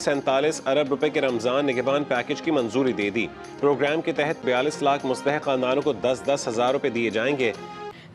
47 अरब रुपए के रमजान निगहबान पैकेज की मंजूरी दे दी। प्रोग्राम के तहत 42 लाख मुस्तहक खानदानों को 10-10 हजार रुपए दिए जाएंगे।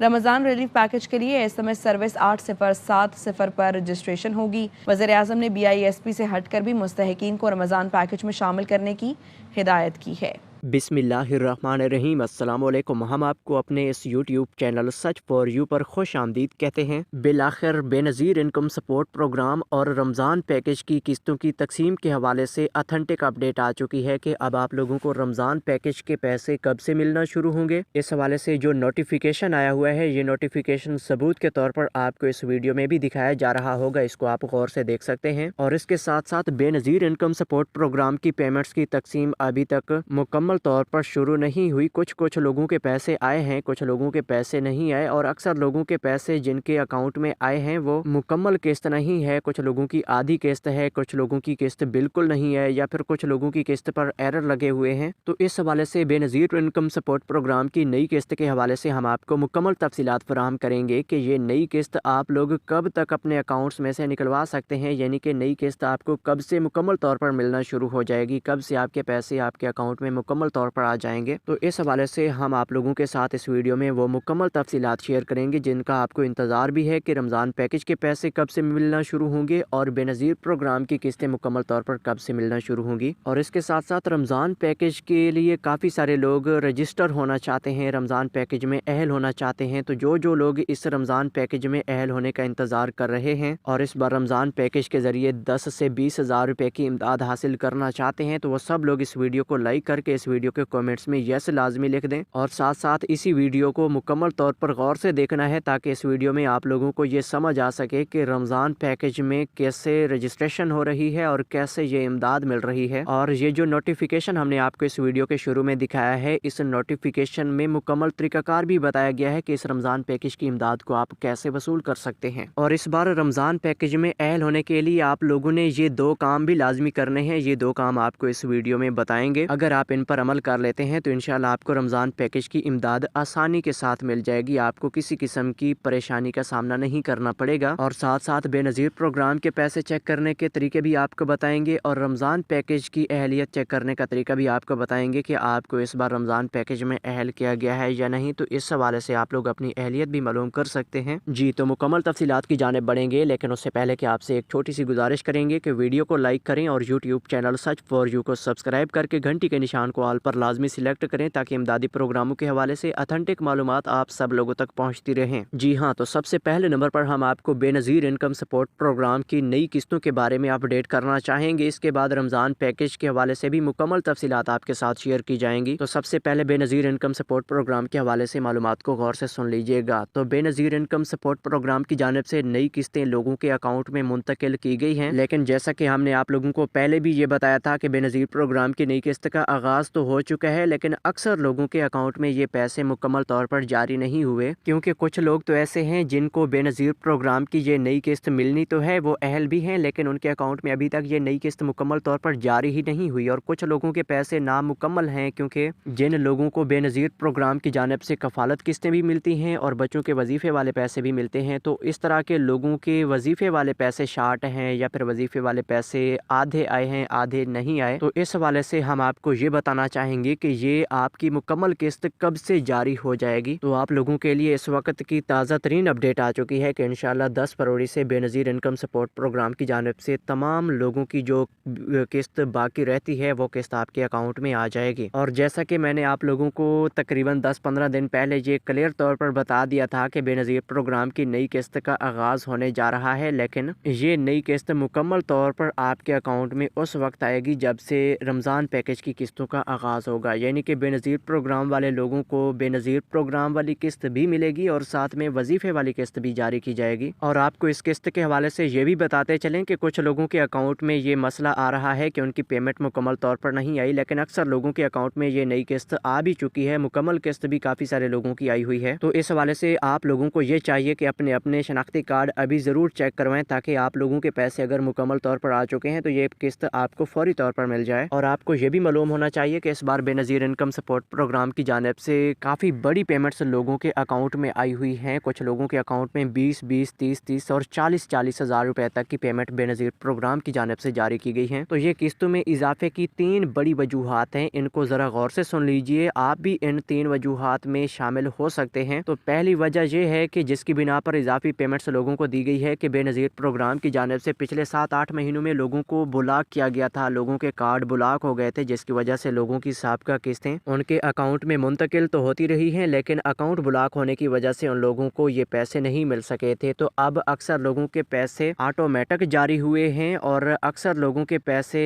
रमजान रिलीफ पैकेज के लिए SMS सर्विस 8070 पर रजिस्ट्रेशन होगी। वज़ीर-ए-आज़म ने BISP से हटकर भी मुस्तहकीन को रमजान पैकेज में शामिल करने की हिदायत की है। बिस्मिल्लाहिर्रहमानिर्रहीम। अस्सलामुअलैकुम। हम आपको अपने इस YouTube channel such for you पर खुश आमदीद कहते हैं। बिलाखिर बेनज़ीर इनकम सपोर्ट प्रोग्राम और रमज़ान पैकेज की किस्तों की तकसीम के हवाले से अथेंटिक अपडेट आ चुकी है कि अब आप लोगों को रमज़ान पैकेज के पैसे कब से मिलना शुरू होंगे। इस हवाले से जो नोटिफिकेशन आया हुआ है, ये नोटिफिकेशन सबूत के तौर पर आपको इस वीडियो में भी दिखाया जा रहा होगा, इसको आप गौर से देख सकते हैं। और इसके साथ साथ बेनज़ीर इनकम सपोर्ट प्रोग्राम की पेमेंट्स की तकसीम अभी तक मुकम्मल तौर पर शुरू नहीं हुई। कुछ लोगों के पैसे आए हैं, कुछ लोगों के पैसे नहीं आए, और अक्सर लोगों के पैसे जिनके अकाउंट में आए हैं वो मुकम्मल किस्त नहीं है। कुछ लोगों की आधी किस्त है, कुछ लोगों की किस्त बिल्कुल नहीं है, या फिर कुछ लोगों की किस्त पर एरर लगे हुए हैं। तो इस हवाले से बेनज़ीर इनकम सपोर्ट प्रोग्राम की नई किस्त के हवाले से हम आपको मुकम्मल तफसीलात फराहम करेंगे कि ये नई किस्त आप लोग कब तक अपने अकाउंट्स में से निकलवा सकते हैं, यानी कि नई किस्त आपको कब से मुकम्मल तौर पर मिलना शुरू हो जाएगी, कब से आपके पैसे आपके अकाउंट में मुकम्मल तौर पर आ जाएंगे। तो इस हवाले से हम आप लोगों के साथ इस वीडियो में वो मुकम्मल तफसीलात शेयर करेंगे जिनका आपको इंतजार भी है कि रमज़ान पैकेज के पैसे कब से मिलना शुरू होंगे और बेनज़ीर प्रोग्राम की किस्तें मुकम्मल तौर पर कब से मिलना शुरू होंगी। और इसके साथ साथ रमज़ान पैकेज के लिए काफ़ी सारे लोग रजिस्टर होना चाहते हैं, रमज़ान पैकेज में अहल होना चाहते हैं। तो जो लोग इस रमज़ान पैकेज में अहल होने का इंतज़ार कर रहे हैं और इस बार रमज़ान पैकेज के ज़रिए 10 से 20 हज़ार रुपये की इमदाद हासिल करना चाहते हैं, तो वो सब लोग इस वीडियो को लाइक करके इस वीडियो के कमेंट्स में यस लाजमी लिख दें। और साथ साथ इसी वीडियो को मुकम्मल तौर पर गौर से देखना है ताकि इस वीडियो में आप लोगों को ये समझ आ सके कि रमज़ान पैकेज में कैसे रजिस्ट्रेशन हो रही है और कैसे ये इमदाद मिल रही है। और ये जो नोटिफिकेशन हमने आपको इस वीडियो के शुरू में दिखाया है, इस नोटिफिकेशन में मुकम्मल तरीकाकार भी बताया गया है कि इस रमज़ान पैकेज की इमदाद को आप कैसे वसूल कर सकते हैं। और इस बार रमज़ान पैकेज में अहल होने के लिए आप लोगों ने ये 2 काम भी लाजमी करने हैं। ये 2 काम आपको इस वीडियो में बताएंगे। अगर आप इन पर अमल कर लेते हैं तो इंशाल्लाह आपको रमज़ान पैकेज की इमदाद आसानी के साथ मिल जाएगी, आपको किसी किस्म की परेशानी का सामना नहीं करना पड़ेगा। और साथ साथ बेनज़ीर प्रोग्राम के पैसे चेक करने के तरीके भी आपको बताएंगे और रमज़ान पैकेज की अहलियत चेक करने का तरीका भी आपको बताएंगे कि आपको इस बार रमज़ान पैकेज में अहल किया गया है या नहीं। तो इस हवाले से आप लोग अपनी अहलियत भी मालूम कर सकते हैं। जी, तो मुकम्मल तफसीलात की जानिब बढ़ेंगे, लेकिन उससे पहले कि आपसे एक छोटी सी गुजारिश करेंगे कि वीडियो को लाइक करें और YouTube channel such for you को सब्सक्राइब करके घंटी के निशान को ऑल पर लाजमी सिलेक्ट करें ताकि इमदादी प्रोग्रामों के हवाले से अथेंटिक मालूमात आप सब लोगों तक पहुंचती रहें। जी हाँ, तो सबसे पहले नंबर पर हम आपको बेनज़ीर इनकम सपोर्ट प्रोग्राम की नई किस्तों के बारे में अपडेट करना चाहेंगे। इसके बाद रमज़ान पैकेज के हवाले से भी मुकम्मल तफसीलात आपके साथ शेयर की जाएंगी। तो सबसे पहले बेनज़ीर इनकम सपोर्ट प्रोग्राम के हवाले से मालूमात को गौर से सुन लीजिएगा। तो बेनज़ीर इनकम सपोर्ट प्रोग्राम की जानिब से नई किस्तें लोगों के अकाउंट में मुंतकिल की गई हैं, लेकिन जैसा कि हमने आप लोगों को पहले भी ये बताया था कि बेनज़ीर प्रोग्राम की नई किस्त का आगाज तो हो चुका है, लेकिन अक्सर लोगों के अकाउंट में ये पैसे मुकम्मल तौर पर जारी नहीं हुए, क्योंकि कुछ लोग तो ऐसे हैं जिनको बेनज़ीर प्रोग्राम की ये नई किस्त मिलनी तो है, वो अहल भी हैं, लेकिन उनके अकाउंट में अभी तक ये नई किस्त मुकम्मल तौर पर जारी ही नहीं हुई। और कुछ लोगों के पैसे नामुकम्मल हैं, क्योंकि जिन लोगों को बेनज़ीर प्रोग्राम की जानिब से कफालत किस्तें भी मिलती हैं और बच्चों के वजीफे वाले पैसे भी मिलते हैं, तो इस तरह के लोगों के वजीफे वाले पैसे शार्ट हैं या फिर वजीफे वाले पैसे आधे आए हैं आधे नहीं आए। तो इस हवाले से हम आपको ये बताना चाहेंगे कि ये आपकी मुकम्मल किस्त कब से जारी हो जाएगी। तो आप लोगों के लिए इस वक्त की ताज़ा तरीन अपडेट आ चुकी है कि इंशाल्लाह 10 फरवरी से बेनज़ीर इनकम सपोर्ट प्रोग्राम की जानिब से तमाम लोगों की जो किस्त बाकी रहती है वो किस्त आपके अकाउंट में आ जाएगी। और जैसा कि मैंने आप लोगों को तकरीबन 10-15 दिन पहले ये क्लियर तौर पर बता दिया था कि बेनज़ीर प्रोग्राम की नई किस्त का आगाज़ होने जा रहा है, लेकिन ये नई किस्त मुकम्मल तौर पर आपके अकाउंट में उस वक्त आएगी जब से रमज़ान पैकेज की किस्तों का आगाज़ होगा, यानी कि बेनज़ीर प्रोग्राम वाले लोगों को बेनज़ीर प्रोग्राम वाली किस्त भी मिलेगी और साथ में वजीफे वाली किस्त भी जारी की जाएगी। और आपको इस किस्त के हवाले से ये भी बताते चलें कि कुछ लोगों के अकाउंट में ये मसला आ रहा है कि उनकी पेमेंट मुकम्मल तौर पर नहीं आई, लेकिन अक्सर लोगों के अकाउंट में ये नई किस्त आ भी चुकी है, मुकम्मल किस्त भी काफ़ी सारे लोगों की आई हुई है। तो इस हवाले से आप लोगों को ये चाहिए कि अपने अपने शनाख्ती कार्ड अभी ज़रूर चेक करवाएं ताकि आप लोगों के पैसे अगर मुकम्मल तौर पर आ चुके हैं तो ये किस्त आपको फौरी तौर पर मिल जाए। और आपको ये भी मालूम होना चाहिए कि इस बार बेनज़ीर इनकम सपोर्ट प्रोग्राम की जानिब से काफ़ी बड़ी पेमेंट्स लोगों के अकाउंट में आई हुई हैं। कुछ लोगों के अकाउंट में 20-20, 30-30 और 40-40 हज़ार रुपये तक की पेमेंट बेनज़ीर प्रोग्राम की जानिब से जारी की गई हैं। तो ये किस्तों में इजाफे की 3 बड़ी वजूहात हैं, इनको ज़रा गौर से सुन लीजिए, आप भी इन 3 वजूहात में शामिल हो सकते हैं। तो पहली वजह यह है कि जिसकी बिना पर इजाफी पेमेंट्स लोगों को दी गई है कि बेनज़ीर प्रोग्राम की जानिब से पिछले 7-8 महीनों में लोगों को ब्लॉक किया गया था, लोगों के कार्ड ब्लॉक हो गए थे, जिसकी वजह से लोगों की साबिक़ा किस्तें उनके अकाउंट में मुंतकिल तो होती रही हैं, लेकिन अकाउंट ब्लॉक होने की वजह से उन लोगों को ये पैसे नहीं मिल सके थे। तो अब अक्सर लोगों के पैसे ऑटोमेटिक जारी हुए हैं और अक्सर लोगों के पैसे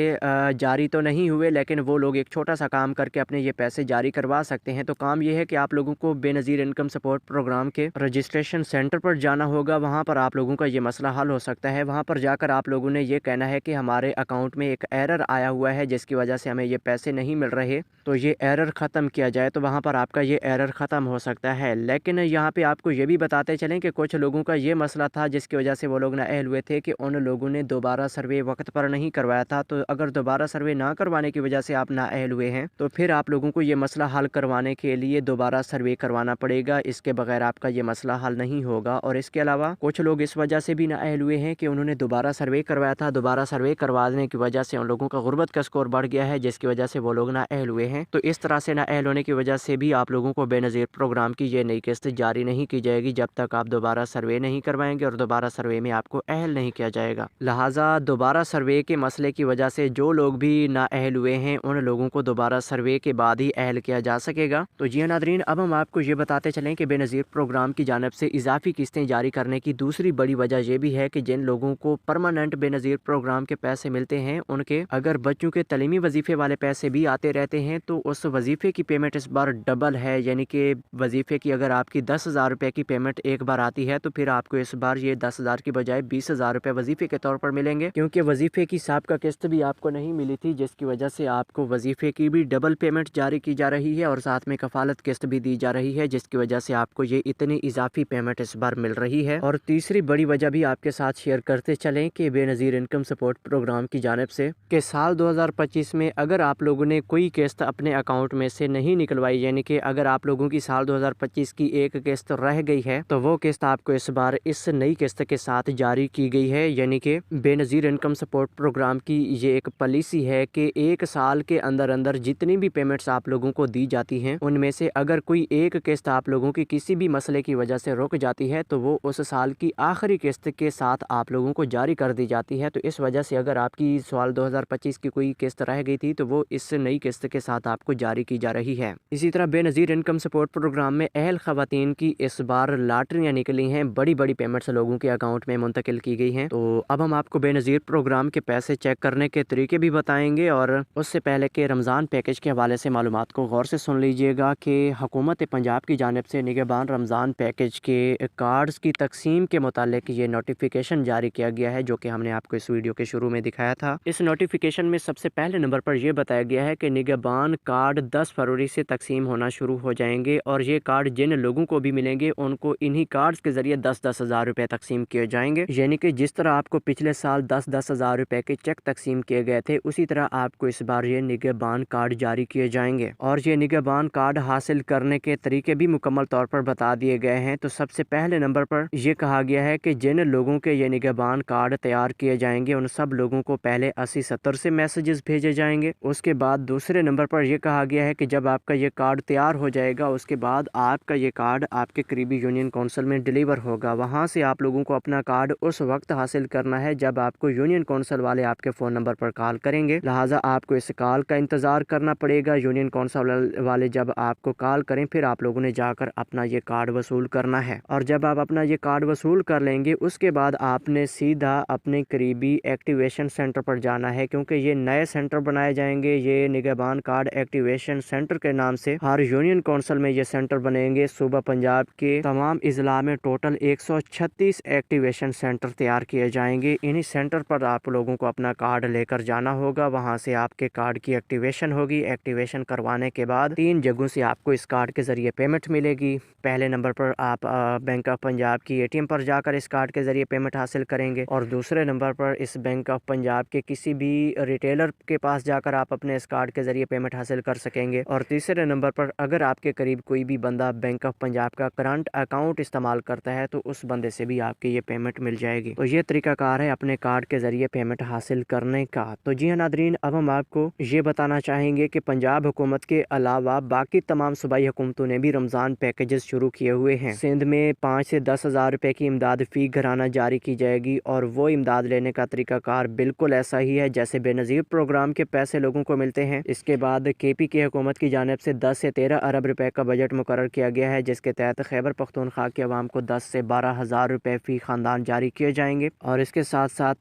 जारी तो नहीं हुए, लेकिन वो लोग एक छोटा सा काम करके अपने ये पैसे जारी करवा सकते हैं। तो काम ये है कि आप लोगों को बेनज़ीर इनकम सपोर्ट प्रोग्राम के रजिस्ट्रेशन सेंटर पर जाना होगा, वहाँ पर आप लोगों का ये मसला हल हो सकता है। वहाँ पर जाकर आप लोगों ने ये कहना है कि हमारे अकाउंट में एक एरर आया हुआ है जिसकी वजह से हमें ये पैसे नहीं मिल रहे, तो ये एरर ख़त्म किया जाए। तो वहाँ पर आपका ये एरर ख़त्म हो सकता है। लेकिन यहाँ पे आपको ये भी बताते चलें कि कुछ लोगों का ये मसला था जिसकी वजह से वो लोग नाअहल हुए थे कि उन लोगों ने दोबारा सर्वे वक्त पर नहीं करवाया था। तो अगर दोबारा सर्वे ना करवाने की वजह से आप नाअहल हुए हैं तो फिर आप लोगों को ये मसला हल करवाने के लिए दोबारा सर्वे करवाना पड़ेगा, इसके बगैर आपका ये मसला हल नहीं होगा। और इसके अलावा कुछ लोग इस वजह से भी नाअहल हुए हैं कि उन्होंने दोबारा सर्वे करवाया था, दोबारा सर्वे करवाने की वजह से उन लोगों का गुर्बत का स्कोर बढ़ गया है, जिसकी वजह से वो लोग नाअहल हुए हैं। तो इस तरह से नाअहल होने की वजह से भी आप लोगों को बेनज़ीर प्रोग्राम की ये नई किस्त जारी नहीं की जाएगी जब तक आप दोबारा सर्वे नहीं करवाएंगे और दोबारा सर्वे में आपको अहल नहीं किया जाएगा। लिहाजा दोबारा सर्वे के मसले की वजह से जो लोग भी नाअहल हुए हैं उन लोगों को दोबारा सर्वे के बाद ही अहल किया जा सकेगा। तो जी नादरीन, अब हम आपको ये बताते चलें कि बेनज़ीर प्रोग्राम की जानिब से इजाफी किस्तें जारी करने की दूसरी बड़ी वजह यह भी है कि जिन लोगों को परमानेंट बेनज़ीर प्रोग्राम के पैसे मिलते हैं, उनके अगर बच्चों के तलीमी वजीफे वाले पैसे भी आते रहते हैं तो उस वजीफे की पेमेंट इस बार डबल है। यानी कि वजीफे की अगर आपकी 10,000 रुपये की पेमेंट एक बार आती है तो फिर आपको इस बार ये 10,000 की बजाय 20,000 रुपये वजीफे के तौर पर मिलेंगे, क्योंकि वजीफे की साबिक़ा किस्त भी आपको नहीं मिली थी, जिसकी वजह से आपको वजीफे की भी डबल पेमेंट जारी की जा रही है और साथ में कफालत किस्त भी दी जा रही है, जिसकी वजह से आपको ये इतनी इजाफी पेमेंट इस बार मिल रही है। और तीसरी बड़ी वजह भी आपके साथ शेयर करते चलें कि बेनज़ीर इनकम सपोर्ट प्रोग्राम की जानिब से कि साल 2025 में अगर आप लोगों ने कोई किस्त अपने अकाउंट में से नहीं निकलवाई, यानी कि अगर आप लोगों की साल 2025 की एक किस्त रह गई है तो वो किस्त आपको इस बार इस नई किस्त के साथ जारी की गई है। यानी कि बेनज़ीर इनकम सपोर्ट प्रोग्राम की ये एक पॉलिसी है कि एक साल के अंदर अंदर जितनी भी पेमेंट्स आप लोगों को दी जाती हैं उनमें से अगर कोई एक किस्त आप लोगों की किसी भी मसले की वजह से रुक जाती है तो वो उस साल की आखिरी किस्त के साथ आप लोगों को जारी कर दी जाती है। तो इस वजह से अगर आपकी साल 2025 की कोई किस्त रह गई थी तो वो इस नई किस्त के साथ आपको जारी की जा रही है। इसी तरह बेनज़ीर इनकम सपोर्ट प्रोग्राम में अहल ख़वातीन की इस बार लॉटरियां निकली हैं, बड़ी बड़ी पेमेंट्स लोगों के अकाउंट में मुंतकिल की गई हैं। तो अब हम आपको बेनज़ीर प्रोग्राम के पैसे चेक करने के तरीके भी बताएंगे और उससे पहले के रमज़ान पैकेज के हवाले से मालूमात को गौर से सुन लीजिएगा कि हुकूमत पंजाब की जानिब से निगहबान रमज़ान पैकेज के कार्ड्स की तकसीम के मुतालिक ये नोटिफिकेशन जारी किया गया है, जो कि हमने आपको इस वीडियो के शुरू में दिखाया था। इस नोटिफिकेशन में सबसे पहले नंबर पर यह बताया गया है कि निगहबान कार्ड 10 फरवरी से तकसीम होना शुरू हो जाएंगे और ये कार्ड जिन लोगों को भी मिलेंगे उनको इन्हीं कार्ड्स के जरिए 10-10 हज़ार रुपये तकसीम किए जाएंगे। यानी कि जिस तरह आपको पिछले साल 10-10 हज़ार रुपये के चेक तकसीम किए गए थे, उसी तरह आपको इस बार ये निगहबान कार्ड जारी किए जाएंगे और ये निगहबान कार्ड हासिल करने के तरीके भी मुकम्मल तौर पर बता दिए गए हैं। तो सबसे पहले नंबर पर यह कहा गया है कि जिन लोगों के ये निगहबान कार्ड तैयार किए जाएंगे उन सब लोगों को पहले 80-70 से मैसेजेस भेजे जाएंगे। उसके बाद दूसरे नंबर पर यह कहा गया है कि जब आपका ये कार्ड तैयार हो जाएगा उसके बाद आपका ये कार्ड आपके करीबी यूनियन काउंसिल में डिलीवर होगा। वहाँ से आप लोगों को अपना कार्ड उस वक्त हासिल करना है जब आपको यूनियन काउंसिल वाले आपके फ़ोन नंबर पर कॉल करेंगे। लिहाजा आपको इस कॉल का इंतज़ार करना पड़ेगा। यूनियन काउंसिल वाले जब आपको कॉल करें फिर आप लोगों ने जाकर अपना ये कार्ड वसूल करना है और जब आप अपना ये कार्ड वसूल कर लेंगे उसके बाद आपने सीधा अपने करीबी एक्टिवेशन सेंटर पर जाना है, क्योंकि ये नए सेंटर बनाए जाएंगे। ये निगहबान कार्ड एक्टिवेशन सेंटर के नाम से हर यूनियन काउंसिल में ये सेंटर बनेंगे। सूबा पंजाब के तमाम इजला में टोटल 136 एक्टिवेशन सेंटर तैयार किए जाएंगे। इन्हीं सेंटर पर आप लोगों को अपना कार्ड लेकर जाना होगा। वहाँ से आपके कार्ड की एक्टिवेशन होगी। एक्टिवेशन करवाने के बाद 3 जगहों से आपको इस कार्ड के जरिए पेमेंट मिलेगी। पहले नंबर पर आप बैंक ऑफ पंजाब की ATM पर जाकर इस कार्ड के जरिए पेमेंट हासिल करेंगे और दूसरे नंबर पर इस बैंक ऑफ पंजाब के किसी भी रिटेलर के पास जाकर आप अपने इस कार्ड के जरिए पेमेंट हासिल कर सकेंगे। और तीसरे नंबर पर अगर आपके करीब कोई भी बंदा बैंक ऑफ पंजाब का करंट अकाउंट इस्तेमाल करता है तो उस बंदे से भी आपके ये पेमेंट मिल जाएगी। तो ये तरीकाकार है अपने कार्ड के जरिए पेमेंट हासिल करने का। तो जी हाँ नादरीन, अब हम आपको ये बताना चाहेंगे कि पंजाब हुकूमत के अलावा बाकी तमाम सूबाई हुकूमतों ने भी रमज़ान पैकेजेस शुरू किए हुए हैं। सिंध में 5 से 10 हज़ार रुपए की इमदाद फी घराना जारी की जाएगी और वो इमदाद लेने का तरीकाकार बिल्कुल ऐसा ही है जैसे बेनज़ीर प्रोग्राम के पैसे लोगों को मिलते हैं। इसके बाद KP की हुकूमत की जानिब से 10 से 13 अरब रुपए का बजट मुकर्रर किया गया है, जिसके तहत खैबर पख्तूनख्वा के अवाम को 10 से 12 हज़ार रुपए फी खानदान जारी किए जाएंगे। और इसके साथ साथ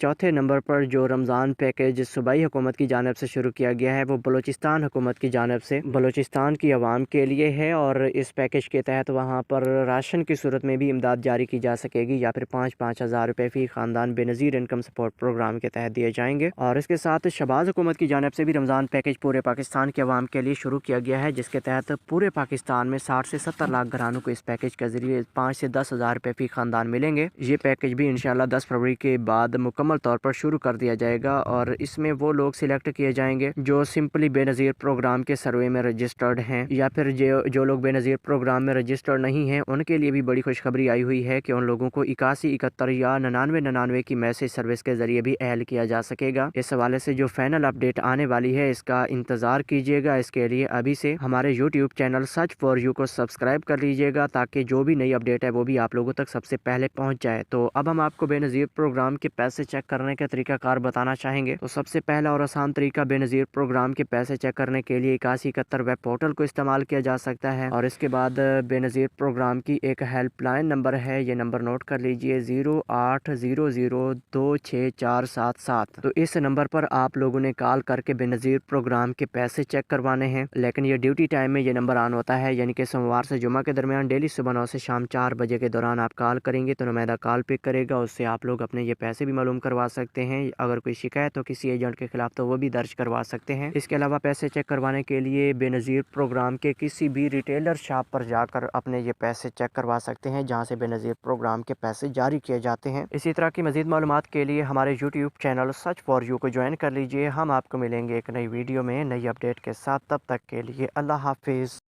चौथे नंबर पर जो रमज़ान पैकेज सूबाई हुकूमत की जानिब से शुरू किया गया है वो बलूचिस्तान हुकूमत की जानिब से बलूचिस्तान की आवाम के लिए है। और इस पैकेज के तहत वहाँ पर राशन की सूरत में भी इमदाद जारी की जा सकेगी या फिर 5-5 हज़ार रुपए फी खानदान बेनज़ीर इनकम सपोर्ट प्रोग्राम के तहत दिए जाएंगे। और इसके साथ शहबाज हुकूमत की जानिब से भी रमज़ान पैकेज पूरे पाकिस्तान के अवाम के लिए शुरू किया गया है, जिसके तहत पूरे पाकिस्तान में 60 से 70 लाख घरानों को इस पैकेज के जरिए 5 से 10 हज़ार रुपए फी खानदान मिलेंगे। ये पैकेज भी इंशाल्लाह 10 फरवरी के बाद मुकम्मल तौर पर शुरू कर दिया जाएगा और इसमें वो लोग सिलेक्ट किए जाएंगे जो सिंपली बेनज़ीर प्रोग्राम के सर्वे में रजिस्टर्ड हैं या फिर जो लोग बेनज़ीर प्रोग्राम में रजिस्टर्ड नहीं हैं उनके लिए भी बड़ी खुशखबरी आई हुई है कि उन लोगों को 8171 या 9999 की मैसेज सर्विस के जरिए भी अहल किया जा सकेगा। इस हवाले से जो फाइनल अपडेट आने वाली है इसका इंतज़ार कीजिएगा। इसके लिए अभी से हमारे YouTube channel search for you को सब्सक्राइब कर लीजिएगा ताकि जो भी नई अपडेट है वो भी आप लोगों तक सबसे पहले पहुंच जाए। तो अब हम आपको बेनज़ीर प्रोग्राम के पैसे चेक करने का तरीकाकार बताना चाहेंगे। तो सबसे पहला और आसान तरीका बेनज़ीर प्रोग्राम के पैसे चेक करने के लिए 8171 वेब पोर्टल को इस्तेमाल किया जा सकता है। और इसके बाद बेनज़ीर प्रोग्राम की एक हेल्पलाइन नंबर है, ये नंबर नोट कर लीजिए 0800264777। तो इस नंबर पर आप लोगों ने कॉल करके बेनज़ीर प्रोग्राम के पैसे चेक करवाने हैं। लेकिन ये ड्यूटी टाइम में ये नंबर ऑन होता है, यानी कि सोमवार से जुमा के दरमियान डेली सुबह 9 से शाम 4 बजे के दौरान आप कॉल करेंगे तो नुमाइंदा कॉल पिक करेगा, उससे आप लोग अपने ये पैसे भी मालूम करवा सकते हैं। अगर कोई शिकायत हो किसी एजेंट के खिलाफ तो वो भी दर्ज करवा सकते हैं। इसके अलावा पैसे चेक करवाने के लिए बेनज़ीर प्रोग्राम के किसी भी रिटेलर शॉप पर जाकर अपने ये पैसे चेक करवा सकते हैं जहाँ से बेनज़ीर प्रोग्राम के पैसे जारी किए जाते हैं। इसी तरह की मज़ीद मालूमात के लिए हमारे YouTube channel search for you को ज्वाइन कर लीजिए। हम आपको मिलेंगे एक नई वीडियो में नई अपडेट के साथ। तब तक के लिए अल्लाह हाफिज़।